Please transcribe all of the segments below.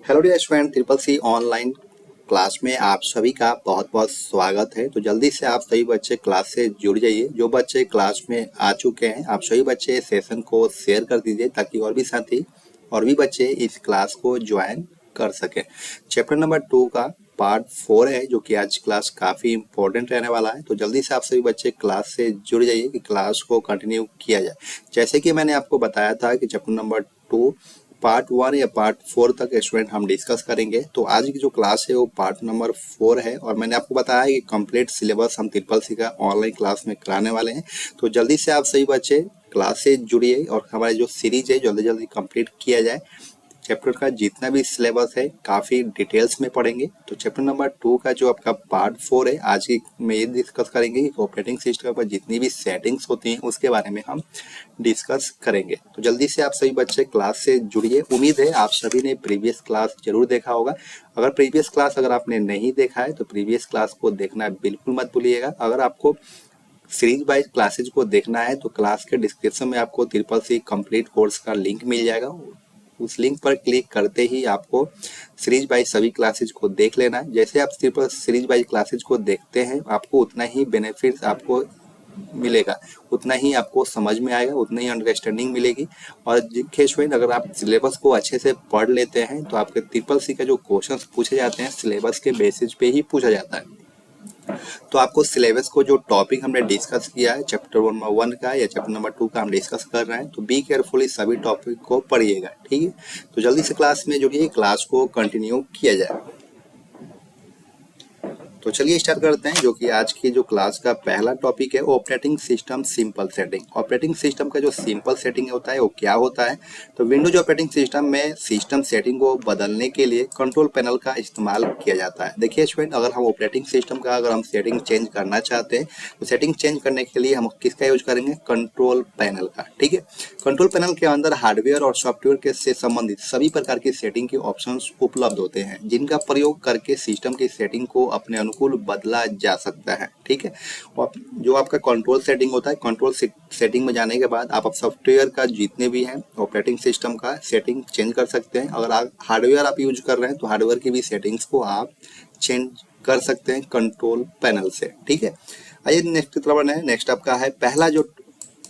Hello dear student, triple C online class में आप सभी का बहुत बहुत स्वागत है। तो जल्दी से आप सभी बच्चे क्लास से जुड़ जाइए। जो बच्चे क्लास में आ चुके हैं आप सभी बच्चे सेशन को शेयर कर दीजिए ताकि और भी साथी और भी बच्चे इस क्लास को ज्वाइन कर सकें। चैप्टर नंबर 2 का पार्ट 4 है जो कि आज क्लास काफ़ी इंपॉर्टेंट रहने वाला है। तो जल्दी से आप सभी बच्चे क्लास से जुड़ जाइए कि क्लास को कंटिन्यू किया जाए। जैसे कि मैंने आपको बताया था कि चैप्टर नंबर 2 पार्ट 1 या पार्ट 4 तक स्टूडेंट हम डिस्कस करेंगे। तो आज की जो क्लास है वो पार्ट नंबर 4 है और मैंने आपको बताया कि कंप्लीट सिलेबस हम ट्रिपल सी का ऑनलाइन क्लास में कराने वाले हैं। तो जल्दी से आप सभी बच्चे क्लास से जुड़िए और हमारे जो सीरीज है जल्दी जल्दी कंप्लीट किया जाए। चैप्टर का जितना भी सिलेबस है काफ़ी डिटेल्स में पढ़ेंगे। तो चैप्टर नंबर 2 का जो आपका पार्ट 4 है आज की में ये डिस्कस करेंगे कि ऑपरेटिंग सिस्टम पर जितनी भी सेटिंग्स होती हैं उसके बारे में हम डिस्कस करेंगे। तो जल्दी से आप सभी बच्चे क्लास से जुड़िए। उम्मीद है आप सभी ने प्रीवियस क्लास जरूर देखा होगा। अगर प्रीवियस क्लास अगर आपने नहीं देखा है तो प्रीवियस क्लास को देखना बिल्कुल मत भूलिएगा। अगर आपको सीरीज वाइज क्लासेज को देखना है तो क्लास के डिस्क्रिप्शन में आपको ट्रिपल सी कंप्लीट कोर्स का लिंक मिल जाएगा। उस लिंक पर क्लिक करते ही आपको सीरीज वाइज सभी क्लासेज को देख लेना है। जैसे आप ट्रिपल सीरीज वाइज क्लासेज को देखते हैं आपको उतना ही बेनिफिट्स आपको मिलेगा, उतना ही आपको समझ में आएगा, उतना ही अंडरस्टैंडिंग मिलेगी। और स्टूडेंट अगर आप सिलेबस को अच्छे से पढ़ लेते हैं तो आपके ट्रिपल सी का जो क्वेश्चंस पूछे जाते हैं सिलेबस के बेसिस पे ही पूछा जाता है। तो आपको सिलेबस को जो टॉपिक हमने डिस्कस किया है चैप्टर नंबर 1 का या चैप्टर नंबर 2 का हम डिस्कस कर रहे हैं तो बी केयरफुली सभी टॉपिक को पढ़िएगा, ठीक है। तो जल्दी से क्लास में जुड़िए, क्लास को कंटिन्यू किया जाए। तो चलिए स्टार्ट करते हैं जो कि आज की जो क्लास का पहला टॉपिक है operating system simple setting. Operating system का जो सिंपल सेटिंग होता है वो क्या होता है। तो विंडोज ऑपरेटिंग सिस्टम में सिस्टम सेटिंग को बदलने के लिए कंट्रोल पैनल का इस्तेमाल किया जाता है। देखिए स्टूडेंट, अगर हम ऑपरेटिंग सिस्टम का अगर हम सेटिंग चेंज करना चाहते हैं तो सेटिंग चेंज करने के लिए हम किसका यूज करेंगे, कंट्रोल पैनल का, ठीक है। कंट्रोल पैनल के अंदर हार्डवेयर और सॉफ्टवेयर के से संबंधित सभी प्रकार की सेटिंग के ऑप्शंस उपलब्ध होते हैं जिनका प्रयोग करके सिस्टम की सेटिंग को अपने अनुकूल बदला जा सकता है, ठीक है। और जो आपका कंट्रोल सेटिंग होता है, कंट्रोल सेटिंग में जाने के बाद आप सॉफ्टवेयर का जितने भी हैं ऑपरेटिंग सिस्टम का सेटिंग चेंज कर सकते हैं। अगर आप हार्डवेयर आप यूज कर रहे हैं तो हार्डवेयर की भी सेटिंग्स को आप चेंज कर सकते हैं कंट्रोल पैनल से, ठीक है। आइए नेक्स्ट की तरफ बढ़े। नेक्स्ट आपका है पहला जो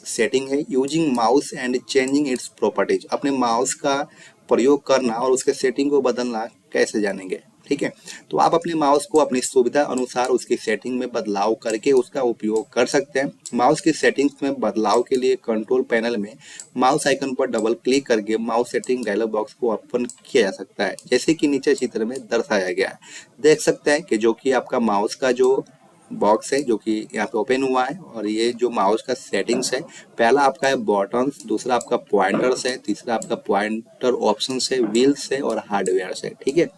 सेटिंग है using mouse and changing its properties. अपने माउस का प्रयोग करना और उसके सेटिंग को बदलना कैसे जानेंगे, ठीक है। तो आप अपने माउस को अपनी सुविधा अनुसार उसकी सेटिंग में बदलाव करके उसका उपयोग कर सकते हैं। माउस की सेटिंग्स में बदलाव के लिए कंट्रोल पैनल में माउस आइकन पर डबल क्लिक करके माउस सेटिंग डायलॉग बॉक्स को ओपन किया जा सकता है जैसे कि नीचे चित्र में दर्शाया गया है। देख सकते हैं कि जो कि आपका माउस का जो बॉक्स है जो कि यहाँ पे ओपन हुआ है और ये जो माउस का सेटिंग्स है, पहला आपका है बटन्स, दूसरा आपका पॉइंटर्स है, तीसरा आपका पॉइंटर ऑप्शंस है, व्हील्स है और हार्डवेयर है, ठीक है।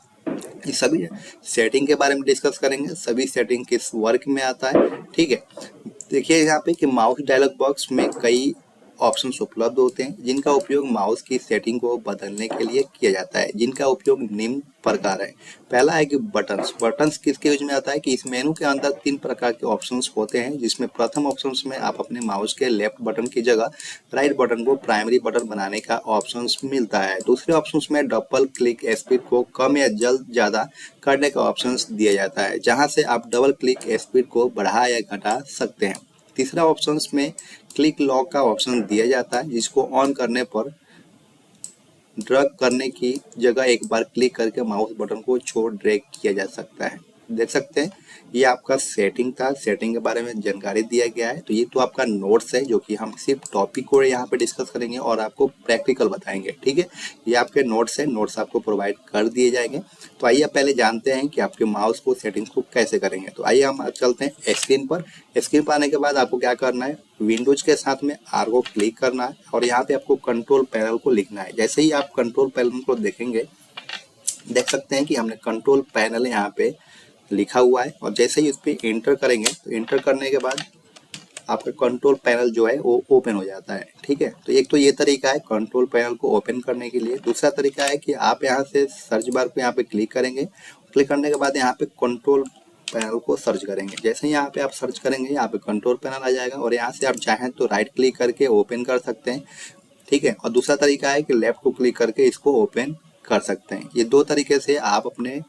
ये सभी सेटिंग के बारे में डिस्कस करेंगे, सभी सेटिंग किस वर्क में आता है, ठीक है। देखिए यहाँ पे कि माउस डायलॉग बॉक्स में कई ऑप्शंस उपलब्ध होते हैं जिनका उपयोग माउस की सेटिंग को बदलने के लिए किया जाता है, जिनका उपयोग निम्न प्रकार है। पहला है कि बटन्स। बटन्स किसके यूज में आता है कि इस मेनू के अंदर 3 प्रकार के ऑप्शंस होते हैं जिसमें प्रथम ऑप्शंस में आप अपने माउस के लेफ्ट बटन की जगह राइट बटन को प्राइमरी बटन बनाने का ऑप्शंस मिलता है। दूसरे ऑप्शंस में डबल क्लिक स्पीड को कम या जल्द ज़्यादा करने का ऑप्शंस दिया जाता है जहां से आप डबल क्लिक स्पीड को बढ़ा या घटा सकते हैं। तीसरा ऑप्शंस में क्लिक लॉक का ऑप्शन दिया जाता है जिसको ऑन करने पर ड्रैग करने की जगह एक बार क्लिक करके माउस बटन को छोड़ ड्रैग किया जा सकता है। देख सकते हैं ये आपका सेटिंग था, सेटिंग के बारे में जानकारी दिया गया है। तो ये तो आपका नोट्स है जो कि हम सिर्फ टॉपिक को यहाँ पे डिस्कस करेंगे और आपको प्रैक्टिकल बताएंगे, ठीक है। ये आपके नोट्स है, नोट्स आपको प्रोवाइड कर दिए जाएंगे। तो आइए पहले जानते हैं कि आपके माउस को सेटिंग्स को कैसे करेंगे। तो आइए हम चलते हैं स्क्रीन पर। स्क्रीन पर आने के बाद आपको क्या करना है, विंडोज के साथ में आर को क्लिक करना है और यहाँ पे आपको कंट्रोल पैनल को लिखना है। जैसे ही आप कंट्रोल पैनल को देखेंगे देख सकते हैं कि हमने कंट्रोल पैनल यहाँ पे लिखा हुआ है और जैसे ही उस पर एंटर करेंगे तो एंटर करने के बाद आपका कंट्रोल पैनल जो है वो ओपन हो जाता है, ठीक है। तो एक तो ये तरीका है कंट्रोल पैनल को ओपन करने के लिए। दूसरा तरीका है कि आप यहाँ से सर्च बार पे यहाँ पे क्लिक करेंगे, क्लिक करने के बाद यहाँ पे कंट्रोल पैनल को सर्च करेंगे। जैसे ही यहाँ पे आप सर्च करेंगे यहाँ पे कंट्रोल पैनल आ जाएगा और यहाँ से आप चाहें तो राइट क्लिक करके ओपन कर सकते हैं, ठीक है। और दूसरा तरीका है कि लेफ्ट को क्लिक करके इसको ओपन कर सकते हैं। ये दो तरीके से आप अपने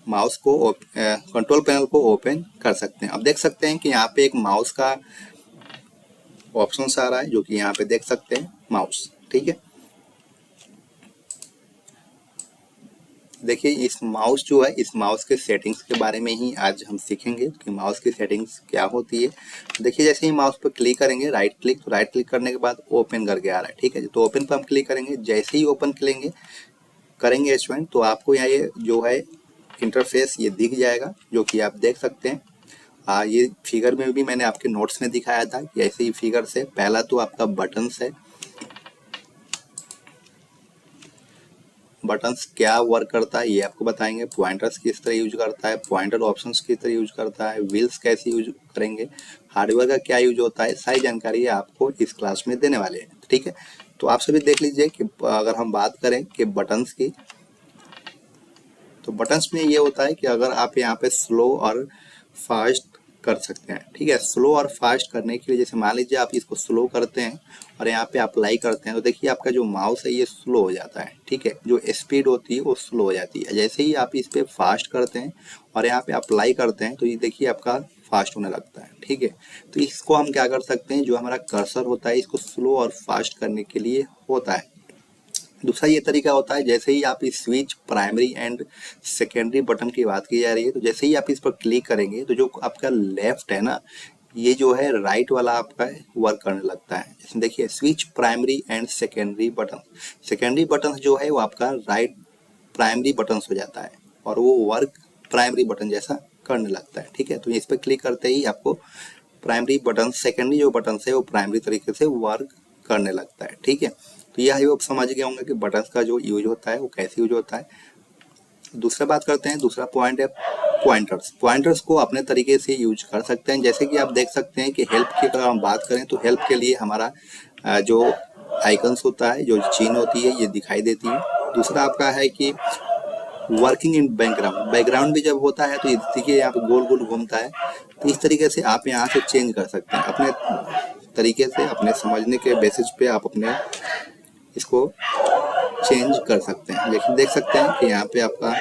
माउस को कंट्रोल पैनल को ओपन कर सकते हैं। अब देख सकते हैं कि यहाँ पे एक माउस का ऑप्शन आ रहा है, जो कि यहाँ पे देख सकते हैं माउस। ठीक है, देखिए इस माउस जो है, इस माउस के सेटिंग्स के बारे में ही आज हम सीखेंगे कि माउस की सेटिंग्स क्या होती है। देखिए जैसे ही माउस पर क्लिक करेंगे राइट क्लिक, तो राइट क्लिक करने के बाद ओपन करके आ रहा है। ठीक है, तो ओपन पर हम क्लिक करेंगे। जैसे ही ओपन करेंगे H1, तो आपको यहाँ ये जो है इंटरफेस ये दिख जाएगा, जो कि आप देख सकते हैं। ये फिगर में भी मैंने आपके नोट्स में दिखाया था कि ऐसे ही फिगर से पहला तो आपका बटन्स है, बटन्स क्या वर्क करता है ये आपको बताएंगे। पॉइंटर्स किस तरह यूज करता है, पॉइंटर ऑप्शंस किस तरह यूज करता है, व्हील्स कैसे यूज करेंगे, हार्डवेयर का क्या यूज होता है, सारी जानकारी आपको इस क्लास में देने वाले हैं। ठीक है, तो आप सभी देख लीजिए कि अगर हम बात करें कि बटन्स की, तो बटन्स में ये होता है कि अगर आप यहाँ पे स्लो और फास्ट कर सकते हैं। ठीक है, स्लो और फास्ट करने के लिए जैसे मान लीजिए आप इसको स्लो करते हैं और यहाँ पे अप्लाई करते हैं, तो देखिए आपका जो माउस है ये स्लो हो जाता है। ठीक है, जो स्पीड होती है वो स्लो हो जाती है। जैसे ही आप इस पे फास्ट करते हैं और यहाँ पे अप्लाई करते हैं, तो ये देखिए आपका फास्ट होने लगता है। ठीक है, तो इसको हम क्या कर सकते हैं, जो हमारा कर्सर होता है इसको स्लो और फास्ट करने के लिए होता है। दूसरा ये तरीका होता है, जैसे ही आप इस switch primary and secondary button की बात की जा रही है, तो जैसे ही आप इस पर क्लिक करेंगे तो जो आपका लेफ्ट है ना, ये जो है राइट वाला आपका वर्क करने लगता है। इसमें देखिए switch primary and secondary button जो है वो आपका राइट प्राइमरी बटन हो जाता है और वो वर्क प्राइमरी बटन जैसा करने लगता है। ठीक है, तो इस पर क्लिक करते ही आपको प्राइमरी बटन, सेकेंडरी जो बटन है वो प्राइमरी तरीके से वर्क करने लगता है। ठीक है, तो यह आप समझ गए होंगे कि बटन्स का जो यूज होता है वो कैसे यूज होता है। दूसरा बात करते हैं, दूसरा पॉइंट है पॉइंटर्स को अपने तरीके से यूज कर सकते हैं। जैसे कि आप देख सकते हैं कि हेल्प की अगर हम बात करें, तो हेल्प के लिए हमारा जो आइकन्स होता है, जो चीन होती है, ये दिखाई देती है। दूसरा आपका है कि वर्किंग इन बैकग्राउंड भी जब होता है तो ये देखिए यहाँ पे गोल गोल घूमता है। तो इस तरीके से आप यहाँ से चेंज कर सकते हैं अपने तरीके से, अपने समझने के बेसिस पे आप अपने इसको चेंज कर सकते हैं। लेकिन देख सकते हैं कि यहाँ पे आपका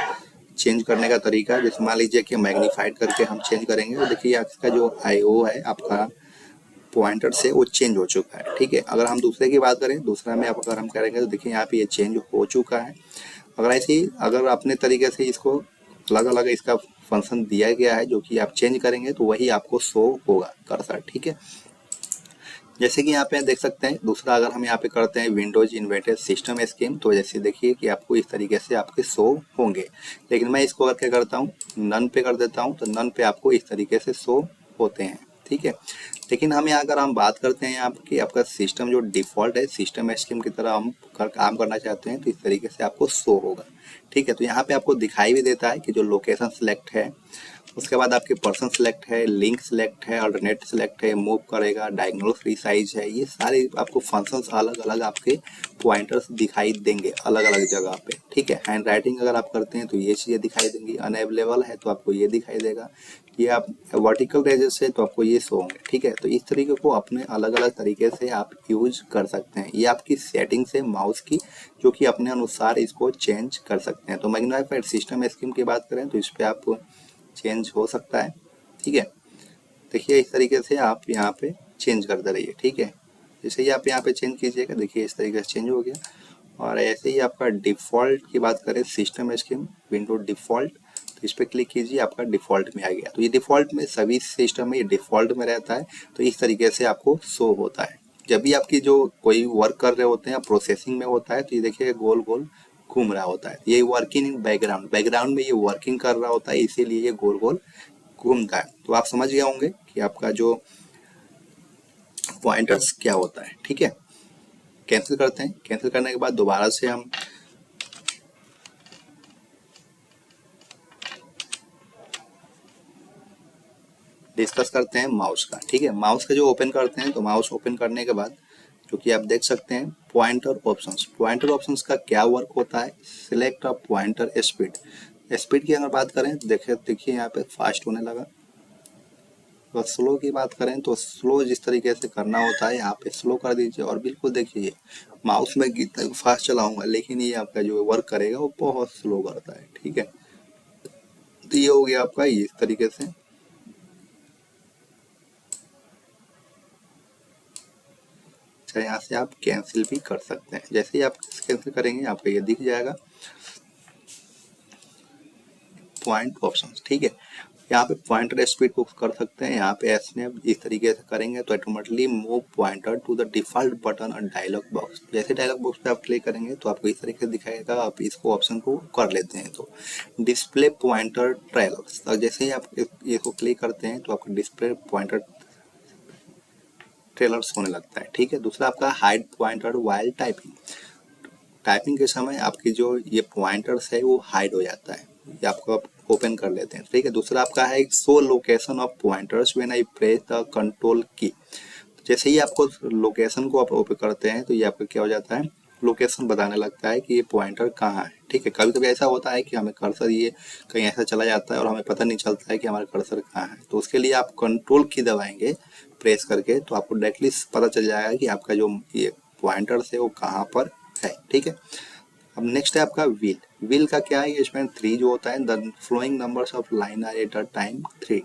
चेंज करने का तरीका, जैसे मान लीजिए कि मैग्नीफाइड करके हम चेंज करेंगे, तो देखिए इसका जो IO है आपका पॉइंटर से वो चेंज हो चुका है। ठीक है, अगर हम दूसरे की बात करें, दूसरा में अगर हम करेंगे तो देखिए यहाँ पे ये चेंज हो चुका है। अगर ऐसे ही अगर अपने तरीके से इसको अलग अलग इसका फंक्शन दिया गया है, जो कि आप चेंज करेंगे तो वही आपको शो होगा कर्सर। ठीक है, जैसे कि यहाँ पे देख सकते हैं। दूसरा अगर हम यहाँ पे करते हैं विंडोज इन्वर्टेड सिस्टम स्कीम, तो जैसे देखिए कि आपको इस तरीके से आपके शो होंगे। लेकिन मैं इसको अगर क्या करता हूँ, नन पे कर देता हूँ, तो नन पे आपको इस तरीके से शो होते हैं। ठीक है, लेकिन हम यहाँ अगर हम बात करते हैं यहाँ कि आपका सिस्टम जो डिफॉल्ट है, सिस्टम स्कीम की तरह हम काम करना चाहते हैं, तो इस तरीके से आपको शो होगा। ठीक है, तो यहाँ पे आपको दिखाई भी देता है कि जो लोकेशन सिलेक्ट है, उसके बाद आपके पर्सन सेलेक्ट है, लिंक सेलेक्ट है, अल्टरनेट सेलेक्ट है, मूव करेगा, डायगोनल रिसाइज है। ये सारे आपको फंक्शंस अलग अलग आपके पॉइंटर्स दिखाई देंगे अलग अलग जगह पे। ठीक है, हैंड राइटिंग अगर आप करते हैं तो ये चीज़ें दिखाई देंगी, अनअवेलेबल है तो आपको ये दिखाई देगा, ये आप वर्टिकल रेजेस है तो आपको ये शो होंगे। ठीक है, तो इस तरीके को अपने अलग अलग तरीके से आप यूज कर सकते हैं। ये आपकी सेटिंग्स है माउस की, जो कि अपने अनुसार इसको चेंज कर सकते हैं। तो मैग्नीफाइड सिस्टम स्कीम की बात करें तो इस पर आप चेंज हो सकता है। ठीक है, देखिए इस तरीके से आप यहाँ पे चेंज करते रहिए। ठीक है, जैसे ही आप यहाँ पे चेंज कीजिएगा, देखिए इस तरीके से चेंज हो गया। और ऐसे ही आपका डिफ़ॉल्ट की बात करें, सिस्टम स्कीम विंडो डिफ़ॉल्ट, तो इस पर क्लिक कीजिए, आपका डिफ़ॉल्ट में आ गया। तो ये डिफ़ॉल्ट में सभी सिस्टम में ये डिफ़ॉल्ट में रहता है। तो इस तरीके से आपको शो होता है। जब भी आपकी जो कोई वर्क कर रहे होते हैं, प्रोसेसिंग में होता है, तो ये देखिए गोल गोल घूम रहा होता है। ये वर्किंग इन बैकग्राउंड में ये वर्किंग कर रहा होता है, इसीलिए ये गोल गोल घूमता है। तो आप समझ गए होंगे कि आपका जो पॉइंटर्स क्या होता है। ठीक है, कैंसिल करते हैं। कैंसिल करने के बाद दोबारा से हम डिस्कस करते हैं माउस का। ठीक है, माउस का जो ओपन करते हैं, तो माउस ओपन करने के बाद जो कि आप देख सकते हैं पॉइंटर ऑप्शंस का क्या वर्क होता है। सिलेक्ट अ पॉइंटर स्पीड की अगर बात करें, देखिए यहाँ पे फास्ट होने लगा। तो स्लो की बात करें तो स्लो जिस तरीके से करना होता है यहाँ पे स्लो कर दीजिए, और बिल्कुल देखिए माउस में कितना फास्ट चलाऊंगा लेकिन ये आपका जो वर्क करेगा वो बहुत स्लो करता है। ठीक है, तो ये हो गया आपका इस तरीके से। अच्छा, यहाँ से आप कैंसिल भी कर सकते हैं। जैसे ही आप कैंसिल करेंगे आपको ये दिख जाएगा पॉइंट ऑप्शन। ठीक है, यहाँ पे पॉइंटर स्पीड को कर सकते हैं। यहाँ पे स्नैप इस तरीके से करेंगे तो automatically move pointer to the default button और डायलॉग बॉक्स। जैसे डायलॉग बॉक्स पे आप क्लिक करेंगे तो आपको इस तरीके से दिखाएगा। आप इसको ऑप्शन को कर लेते हैं तो डिस्प्ले पॉइंटर ट्रेलर्स, और जैसे ही आप इसको क्लिक करते हैं तो आपको डिस्प्ले पॉइंटर ट्रेलर्स होने लगता है। ठीक है, दूसरा आपका hide pointer while typing. Typing के समय आपकी जो ये पॉइंटर्स है वो हाइड हो जाता है, ये आपको आप ओपन कर लेते हैं। ठीक है, दूसरा आपका है show location of pointers when I press the control की। जैसे ही आपको लोकेशन को आप ओपन करते हैं तो ये आपका क्या हो जाता है, लोकेशन बताने लगता है कि ये पॉइंटर कहाँ है। ठीक है, कभी कभी ऐसा होता है कि हमें कर्सर ये कहीं ऐसा चला जाता है और हमें पता नहीं चलता है कि हमारा कर्सर कहाँ है, तो उसके लिए आप कंट्रोल की दबाएंगे प्रेस करके, तो आपको डायरेक्टली पता चल जाएगा कि आपका जो ये पॉइंटर है वो कहाँ पर है। ठीक है, अब नेक्स्ट है आपका व्हील। व्हील का क्या है, इसमें 3 जो होता है, the flowing numbers of line are at a time 3।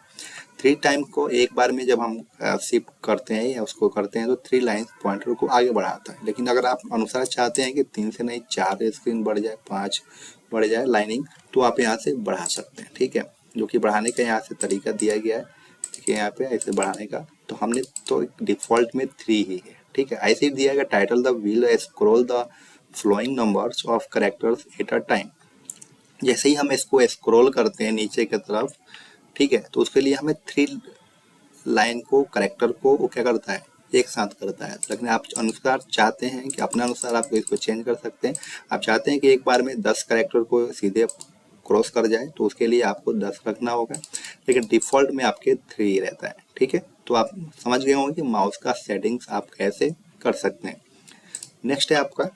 3 time को एक बार में जब हम शिफ्ट करते हैं या उसको करते हैं तो 3 लाइन्स पॉइंटर को आगे बढ़ाता है। लेकिन अगर आप अनुसार चाहते हैं कि 3 से नहीं 4 स्क्रीन बढ़ जाए, 5 बढ़ जाए लाइनिंग, तो आप यहाँ से बढ़ा सकते हैं। ठीक है, जो कि बढ़ाने का यहाँ से तरीका दिया गया है। देखिए यहाँ पे ऐसे बढ़ाने का, तो हमने तो डिफॉल्ट में 3 ही है। ठीक है, ऐसे ही दिया गया title the wheel scroll the flowing numbers of characters eight a time. जैसे ही हम इसको स्क्रॉल करते हैं नीचे की तरफ, ठीक है, तो उसके लिए हमें 3 लाइन को करेक्टर को वो क्या करता है, एक साथ करता है। लेकिन आप अनुसार चाहते हैं कि अपने अनुसार आप इसको चेंज कर सकते हैं। आप चाहते हैं कि एक बार में 10 करेक्टर को सीधे क्रॉस कर जाए तो उसके लिए आपको 10 रखना होगा, लेकिन डिफॉल्ट में आपके 3 रहता है। ठीक है, तो आप समझ गए होंगे कि माउस का सेटिंग्स आप कैसे कर सकते हैं। नेक्स्ट है आपका,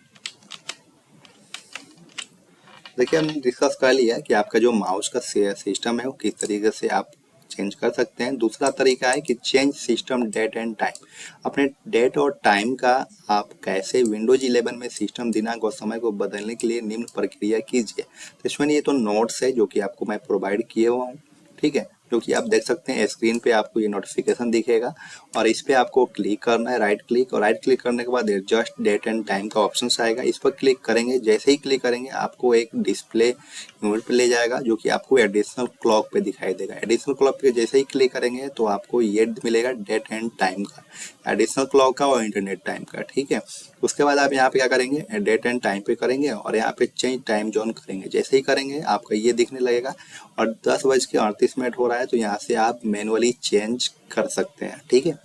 देखिए हमने डिस्कस कर लिया कि आपका जो माउस का सिस्टम है वो किस तरीके से आप चेंज कर सकते हैं। दूसरा तरीका है कि change system date and time. अपने डेट और टाइम का आप कैसे विंडोज 11 में सिस्टम दिनांक और समय को बदलने के लिए निम्न प्रक्रिया कीजिए। तो इसमें ये तो नोट्स है जो कि आपको मैं प्रोवाइड किए हुआ हूँ। ठीक है, जो कि आप देख सकते हैं स्क्रीन पे आपको ये नोटिफिकेशन दिखेगा, और इस पे आपको क्लिक करना है, राइट क्लिक, और राइट क्लिक करने के बाद एडजस्ट डेट एंड टाइम का ऑप्शन आएगा। इस पर क्लिक करेंगे, जैसे ही क्लिक करेंगे आपको एक डिस्प्ले यूनिट पे ले जाएगा जो कि आपको एडिशनल क्लॉक पे दिखाई देगा। एडिशनल क्लॉक पे जैसे ही क्लिक करेंगे तो आपको ये मिलेगा डेट एंड टाइम का, एडिशनल क्लॉक का और इंटरनेट टाइम का। ठीक है, उसके बाद आप यहाँ पे क्या करेंगे, डेट एंड टाइम पे करेंगे और यहाँ पे चेंज टाइम जोन करेंगे। जैसे ही करेंगे आपका ये दिखने लगेगा, और 10:38 हो रहा है तो यहाँ से आप मैनुअली चेंज कर सकते हैं। ठीक है,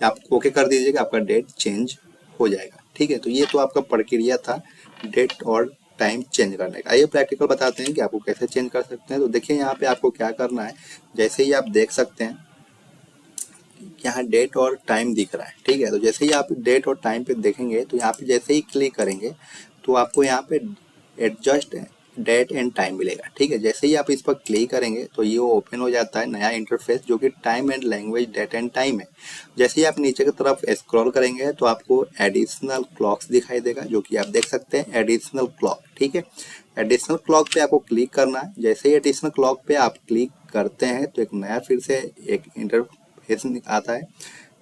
आप ओके कर दीजिएगा, आपका डेट चेंज हो जाएगा। ठीक है, तो ये तो आपका प्रक्रिया था डेट और टाइम चेंज करने का। आइए प्रैक्टिकल बताते हैं कि आपको कैसे चेंज कर सकते हैं। तो देखिए यहाँ पे आपको क्या करना है, जैसे ही आप देख सकते हैं यहाँ डेट और टाइम दिख रहा है। ठीक है, तो जैसे ही आप डेट और टाइम पे देखेंगे तो यहाँ पे जैसे ही क्लिक करेंगे तो आपको यहाँ पे एडजस्ट डेट एंड टाइम मिलेगा। ठीक है, जैसे ही आप इस पर क्लिक करेंगे तो ये ओपन हो जाता है नया इंटरफेस जो कि time and language date and time है। जैसे ही आप नीचे की तरफ स्क्रॉल करेंगे तो आपको एडिशनल क्लॉक्स दिखाई देगा, जो कि आप देख सकते हैं एडिशनल क्लॉक। ठीक है, एडिशनल क्लॉक पे आपको क्लिक करना है। जैसे ही एडिशनल क्लॉक पे आप क्लिक करते हैं तो एक नया फिर से एक इंटरफेस आता है,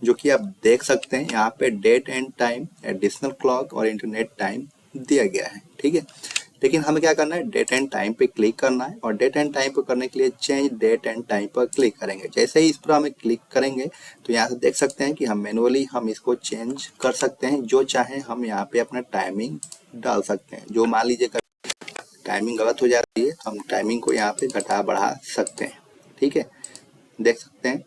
जो कि आप देख सकते हैं यहाँ पे date and time, additional clock और इंटरनेट टाइम दिया गया है। ठीक है, लेकिन हमें क्या करना है, डेट एंड टाइम पे क्लिक करना है, और डेट एंड टाइम पे करने के लिए चेंज डेट एंड टाइम पर क्लिक करेंगे। जैसे ही इस पर हमें क्लिक करेंगे तो यहाँ से देख सकते हैं कि हम मैनुअली हम इसको चेंज कर सकते हैं। जो चाहे हम यहाँ पे अपना टाइमिंग डाल सकते हैं। जो मान लीजिए टाइमिंग गलत हो जाती है तो हम टाइमिंग को यहाँ पे घटा बढ़ा सकते हैं। ठीक है, देख सकते हैं।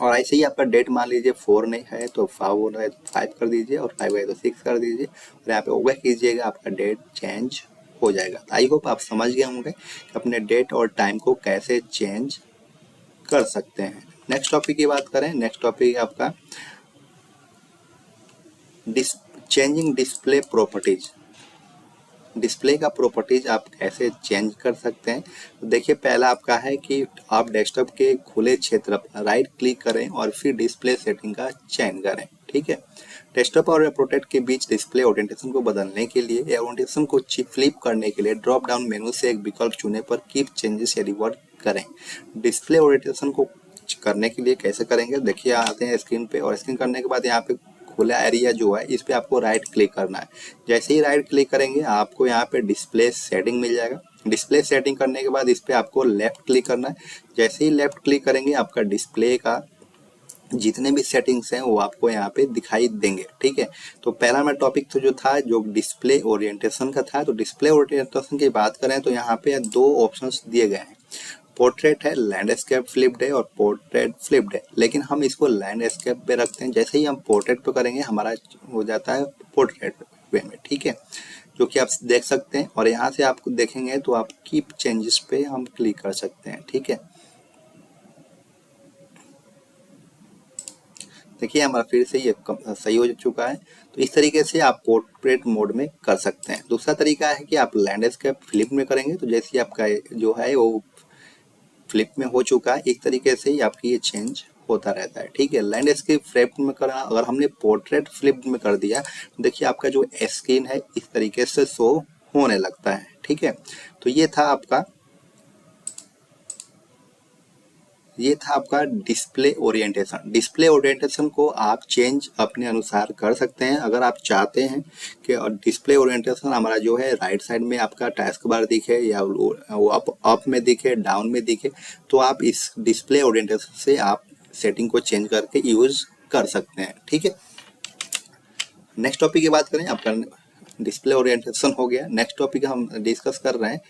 और ऐसे ही आपका डेट मान लीजिए 4 नहीं है तो 5 हो रहा है तो 5 कर दीजिए, और 5 है तो 6 कर दीजिए, और यहाँ पे ओके कीजिएगा, आपका डेट चेंज हो जाएगा। आई होप आप समझ गए होंगे कि अपने डेट और टाइम को कैसे चेंज कर सकते हैं। नेक्स्ट टॉपिक की बात करें, नेक्स्ट टॉपिक आपका चेंजिंग डिस्प्ले प्रॉपर्टीज। डिस्प्ले का प्रॉपर्टीज आप कैसे चेंज कर सकते हैं। तो देखिए पहला आपका है कि आप डेस्कटॉप के खुले क्षेत्र पर राइट क्लिक करें और फिर डिस्प्ले सेटिंग का चयन करें। ठीक है, डेस्कटॉप और प्रोटेक्ट के बीच डिस्प्ले ओरिएंटेशन को बदलने के लिए या ओरिएंटेशन को फ्लिप करने के लिए ड्रॉप डाउन मेनू से एक विकल्प चुने पर कीप चेंजेस या रिवर्ट करें। डिस्प्ले ओरिएंटेशन को करने के लिए कैसे करेंगे, देखिए आते हैं स्क्रीन पे और स्क्रीन करने के बाद यहाँ पे खुला एरिया जो है इस पे आपको राइट क्लिक करना है। जैसे ही राइट क्लिक करेंगे आपको यहाँ पे डिस्प्ले सेटिंग मिल जाएगा। डिस्प्ले सेटिंग करने के बाद इस पे आपको लेफ्ट क्लिक करना है। जैसे ही लेफ्ट क्लिक करेंगे आपका डिस्प्ले का जितने भी सेटिंग्स हैं वो आपको यहाँ पे दिखाई देंगे। ठीक है, तो पहला मैं टॉपिक तो जो था जो डिस्प्ले ओरिएंटेशन का था, तो डिस्प्ले ओरिएंटेशन की बात करें तो यहाँ पे दो ऑप्शंस दिए गए हैं, पोर्ट्रेट है, लैंडस्केप फ्लिप्ड है और पोर्ट्रेट फ्लिप्ड है। लेकिन हम इसको लैंडस्केप पे रखते हैं। जैसे ही हम पोर्ट्रेट पे करेंगे हमारा हो जाता है पोर्ट्रेट वे में। ठीक है, जो कि आप देख सकते हैं और यहाँ से आपको देखेंगे तो आप कीप चेंजेस पे हम क्लिक कर सकते हैं। ठीक है, देखिए हमारा फिर से ये सही हो चुका है। तो इस तरीके से आप पोर्ट्रेट मोड में कर सकते हैं। दूसरा तरीका है कि आप लैंडस्केप फ्लिप में करेंगे, तो जैसे आपका जो है वो फ्लिप में हो चुका है, एक तरीके से ही आपकी ये चेंज होता रहता है। ठीक है, लैंडस्केप फ्लिप में करा, अगर हमने पोर्ट्रेट फ्लिप में कर दिया तो देखिए आपका जो स्क्रीन है इस तरीके से शो होने लगता है। ठीक है, तो ये था आपका डिस्प्ले ओरिएंटेशन। डिस्प्ले ओरिएंटेशन को आप चेंज अपने अनुसार कर सकते हैं। अगर आप चाहते हैं कि डिस्प्ले ओरिएंटेशन हमारा जो है राइट साइड में आपका टास्क बार दिखे या वो अप में दिखे, डाउन में दिखे, तो आप इस डिस्प्ले ओरिएंटेशन से आप सेटिंग को चेंज करके यूज कर सकते हैं। ठीक है, नेक्स्ट टॉपिक की बात करें, आपका डिस्प्ले ओरिएंटेशन हो गया। नेक्स्ट टॉपिक हम डिस्कस कर रहे हैं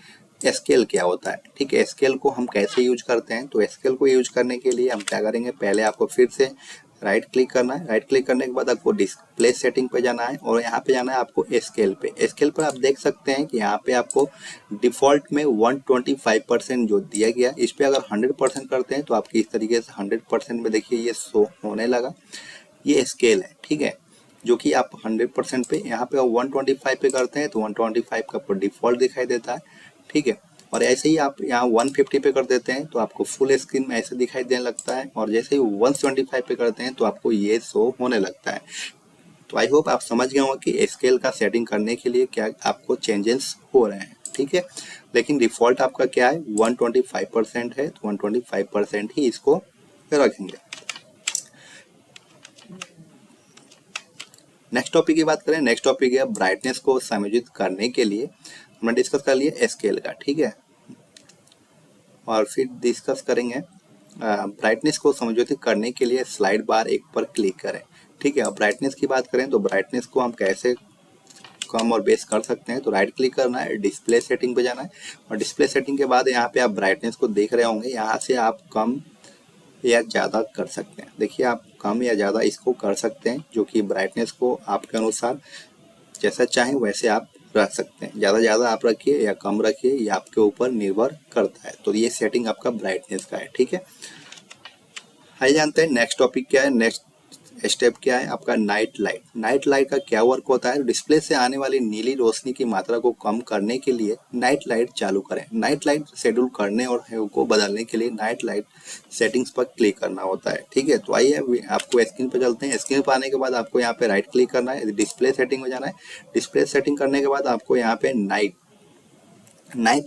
स्केल क्या होता है। ठीक है, स्केल को हम कैसे यूज करते हैं। तो स्केल को यूज करने के लिए हम क्या करेंगे, पहले आपको फिर से राइट क्लिक करना है। राइट क्लिक करने के बाद आपको डिस्प्ले सेटिंग पे जाना है और यहाँ पे जाना है आपको स्केल पे। स्केल पर आप देख सकते हैं कि यहाँ पे आपको डिफॉल्ट में 125% जो दिया गया, इस पे अगर 100% करते हैं तो आपकी इस तरीके से 100% में देखिए ये शो होने लगा। ये स्केल है। ठीक है, जो कि आप 100% पे यहाँ पे 125 पे करते हैं तो 125 का आपको डिफॉल्ट दिखाई देता है। ठीक है, और ऐसे ही आप यहाँ 150 पे कर देते हैं तो आपको फुल स्क्रीन में ऐसे दिखाई देने लगता है, और जैसे ही 125 पे करते हैं तो आपको ये शो होने लगता है। तो आई होप आप समझ गए होंगे कि स्केल का सेटिंग करने के लिए क्या आपको चेंजेस हो रहे हैं। ठीक है, लेकिन डिफॉल्ट आपका क्या है 125% है, तो 125% ही इसको रखेंगे। नेक्स्ट टॉपिक की बात करें, नेक्स्ट टॉपिक है ब्राइटनेस को समायोजित करने के लिए हमने डिस्कस कर लिया स्केल का। ठीक है, और फिर डिस्कस करेंगे ब्राइटनेस को समायोजित करने के लिए स्लाइड बार एक पर क्लिक करें। ठीक है, अब ब्राइटनेस की बात करें तो ब्राइटनेस को हम कैसे कम और बेस कर सकते हैं। तो राइट क्लिक करना है, डिस्प्ले सेटिंग पे जाना है और डिस्प्ले सेटिंग के बाद यहाँ पे आप ब्राइटनेस को देख रहे होंगे, यहाँ से आप कम या ज़्यादा कर सकते हैं। देखिए आप कम या ज़्यादा इसको कर सकते हैं, जो कि ब्राइटनेस को आपके अनुसार जैसा चाहें वैसे आप रख सकते हैं। ज़्यादा आप रखिए या कम रखिए, ये आपके ऊपर निर्भर करता है। तो ये सेटिंग आपका ब्राइटनेस का है। ठीक है, आइए जानते हैं नेक्स्ट टॉपिक क्या है। नेक्स्ट स्टेप क्या है आपका नाइट लाइट। नाइट लाइट का क्या वर्क होता है, डिस्प्ले से आने वाली नीली रोशनी की मात्रा को कम करने के लिए नाइट लाइट चालू करें। नाइट लाइट शेड्यूल करने और को बदलने के लिए नाइट लाइट सेटिंग्स पर क्लिक करना होता है। ठीक है, तो आइए आपको स्क्रीन पर चलते हैं। स्क्रीन पर आने के बाद आपको यहाँ पे राइट क्लिक करना है, डिस्प्ले सेटिंग में जाना है। डिस्प्ले सेटिंग करने के बाद आपको यहाँ पे नाइट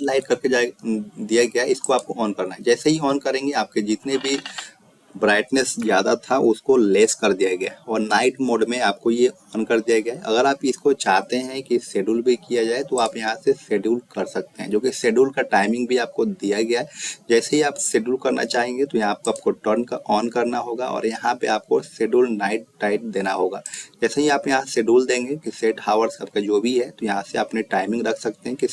लाइट करके दिया गया, इसको आपको ऑन करना है। जैसे ही ऑन करेंगे आपके जितने भी ब्राइटनेस ज़्यादा था उसको लेस कर दिया गया और नाइट मोड में आपको ये ऑन कर दिया गया है। अगर आप इसको चाहते हैं कि शेड्यूल भी किया जाए तो आप यहाँ से शेड्यूल कर सकते हैं, जो कि शेड्यूल का टाइमिंग भी आपको दिया गया है। जैसे ही आप शेड्यूल करना चाहेंगे तो यहाँ पर आपको टर्न का ऑन करना होगा और यहाँ पे आपको शेड्यूल नाइट टाइट देना होगा। जैसे ही आप यहाँ शेड्यूल देंगे कि सेट हावर्स आपका जो भी है, तो यहाँ से अपने टाइमिंग रख सकते हैं कि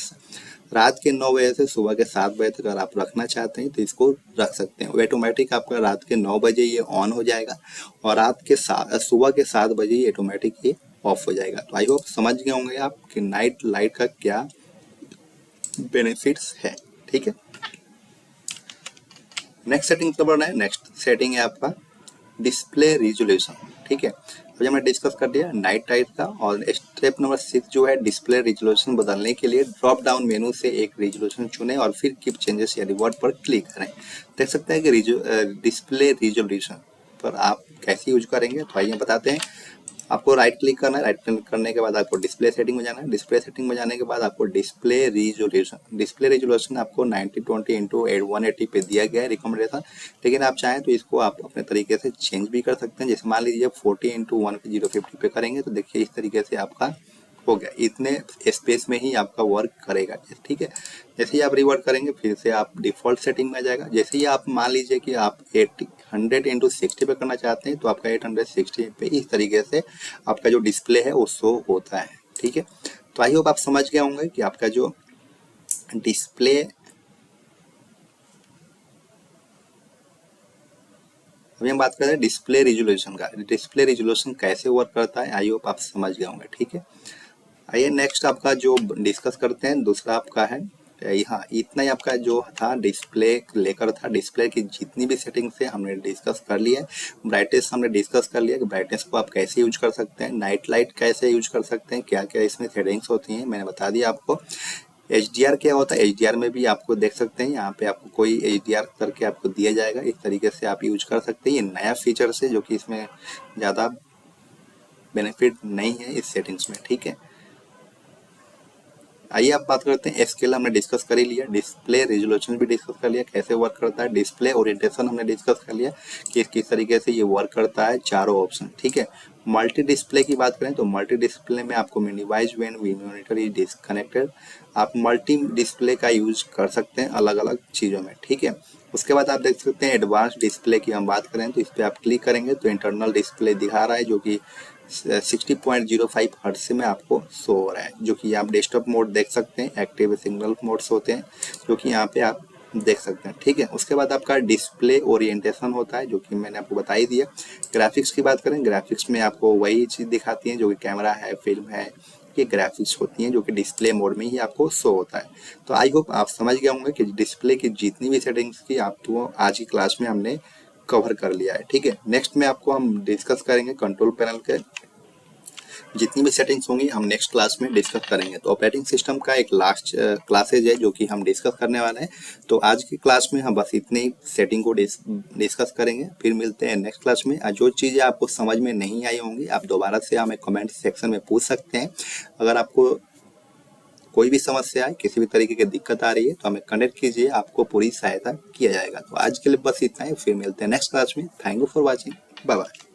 रात के 9 बजे से सुबह के 7 बजे तक अगर आप रखना चाहते हैं तो इसको रख सकते हैं। ऑटोमेटिक आपका रात के 9 बजे ये ऑन हो जाएगा और सुबह के 7 बजे ये ऑटोमेटिक ये ऑफ हो जाएगा। तो आई होप समझ गए होंगे आप कि नाइट लाइट का क्या बेनिफिट्स है। ठीक है, नेक्स्ट सेटिंग पर बढ़ना है। नेक्स्ट सेटिंग है आपका डिस्प्ले रिजोल्यूशन। ठीक है, अभी हमने डिस्कस कर दिया नाइट लाइट का। और स्टेप नंबर 6 जो है डिस्प्ले रिजोल्यूशन बदलने के लिए ड्रॉप डाउन मेनू से एक रिजोल्यूशन चुनें और फिर कीप चेंजेस या रिवर्ट पर क्लिक करें। देख सकते हैं कि डिस्प्ले रिजोल्यूशन पर आप कैसे यूज करेंगे, तो आइए बताते हैं। आपको राइट क्लिक करना है, राइट क्लिक करने के बाद आपको डिस्प्ले सेटिंग में जाना है। डिस्प्ले सेटिंग में जाने के बाद आपको डिस्प्ले रिजोल्यूशन आपको 9020 इंटू 180 पे दिया गया है रिकमेंडेशन, लेकिन आप चाहें तो इसको आप अपने तरीके से चेंज भी कर सकते हैं। जैसे मान लीजिए 40 इंटू 1050 पे करेंगे तो देखिए इस तरीके से आपका हो गया, इतने स्पेस में ही आपका वर्क करेगा, ठीक है। जैसे ही आप रिवर्ट करेंगे फिर से आप डिफॉल्ट सेटिंग में आ जाएगा। जैसे ही आप मान लीजिए कि आप 100 इंटू 60 पे करना चाहते हैं तो आपका 860 पे इस तरीके से आपका जो डिस्प्ले है वो शो होता है, ठीक है। तो आई होप आप समझ गए होंगे कि आपका जो डिस्प्ले, अभी हम बात कर रहे हैं डिस्प्ले रिजोल्यूशन का। डिस्प्ले रिजोल्यूशन कैसे वर्क करता है आई होप आप समझ गए होंगे, ठीक है। आइए नेक्स्ट आपका जो डिस्कस करते हैं दूसरा आपका है, हाँ इतना ही आपका जो था डिस्प्ले लेकर था। डिस्प्ले की जितनी भी सेटिंग्स है हमने डिस्कस कर लिया है। ब्राइटनेस हमने डिस्कस कर लिया कि ब्राइटनेस को आप कैसे यूज कर सकते हैं, नाइट लाइट कैसे यूज कर सकते हैं, क्या क्या इसमें सेटिंग्स होती हैं मैंने बता दिया आपको। HDR क्या होता है, HDR में भी आपको देख सकते हैं, यहाँ पे आपको कोई HDR करके आपको दिया जाएगा, इस तरीके से आप यूज कर सकते हैं। ये नया फीचर है जो कि इसमें ज़्यादा बेनिफिट नहीं है इस सेटिंग्स में, ठीक है। आइए आप बात करते हैं स्केल, हमने डिस्कस कर ही लिया। डिस्प्ले रेजोल्यूशन भी डिस्कस कर लिया कैसे वर्क करता है। डिस्प्ले ओरिएंटेशन हमने डिस्कस कर लिया कि किस तरीके से ये वर्क करता है, चारों ऑप्शन, ठीक है। मल्टी डिस्प्ले की बात करें तो मल्टी डिस्प्ले में आपको minimise when monitor is disconnected, आप मल्टी डिस्प्ले का यूज कर सकते हैं अलग अलग चीज़ों में, ठीक है। उसके बाद आप देख सकते हैं एडवांस डिस्प्ले की हम बात करें तो इस पर आप क्लिक करेंगे तो इंटरनल डिस्प्ले दिखा रहा है जो कि 60.05 हर्ट्ज में आपको शो हो रहा है, जो कि आप डेस्कटॉप मोड देख सकते हैं, एक्टिव सिग्नल मोड्स होते हैं जो कि यहाँ पे आप देख सकते हैं, ठीक है। उसके बाद आपका डिस्प्ले ओरिएंटेशन होता है जो कि मैंने आपको बता ही दिया। ग्राफिक्स की बात करें, ग्राफिक्स में आपको वही चीज़ दिखाती है जो कि कैमरा है, फिल्म है, ये ग्राफिक्स होती हैं जो कि डिस्प्ले मोड में ही आपको शो होता है। तो आई होप आप समझ गए होंगे कि डिस्प्ले की जितनी भी सेटिंग्स की आपको आज की क्लास में हमने कवर कर लिया है, ठीक है। नेक्स्ट में आपको हम डिस्कस करेंगे कंट्रोल पैनल के जितनी भी सेटिंग्स होंगी हम नेक्स्ट क्लास में डिस्कस करेंगे। तो ऑपरेटिंग सिस्टम का एक लास्ट क्लासेज है जो कि हम डिस्कस करने वाले हैं। तो आज की क्लास में हम बस इतने ही सेटिंग को डिस्कस करेंगे, फिर मिलते हैं नेक्स्ट क्लास में। जो चीज़ें आपको समझ में नहीं आई होंगी आप दोबारा से हमें कमेंट सेक्शन में पूछ सकते हैं। अगर आपको कोई भी समस्या है, किसी भी तरीके की दिक्कत आ रही है तो हमें कनेक्ट कीजिए, आपको पूरी सहायता किया जाएगा। तो आज के लिए बस इतना ही, फिर मिलते हैं नेक्स्ट क्लास में। Thank you for watching, bye bye.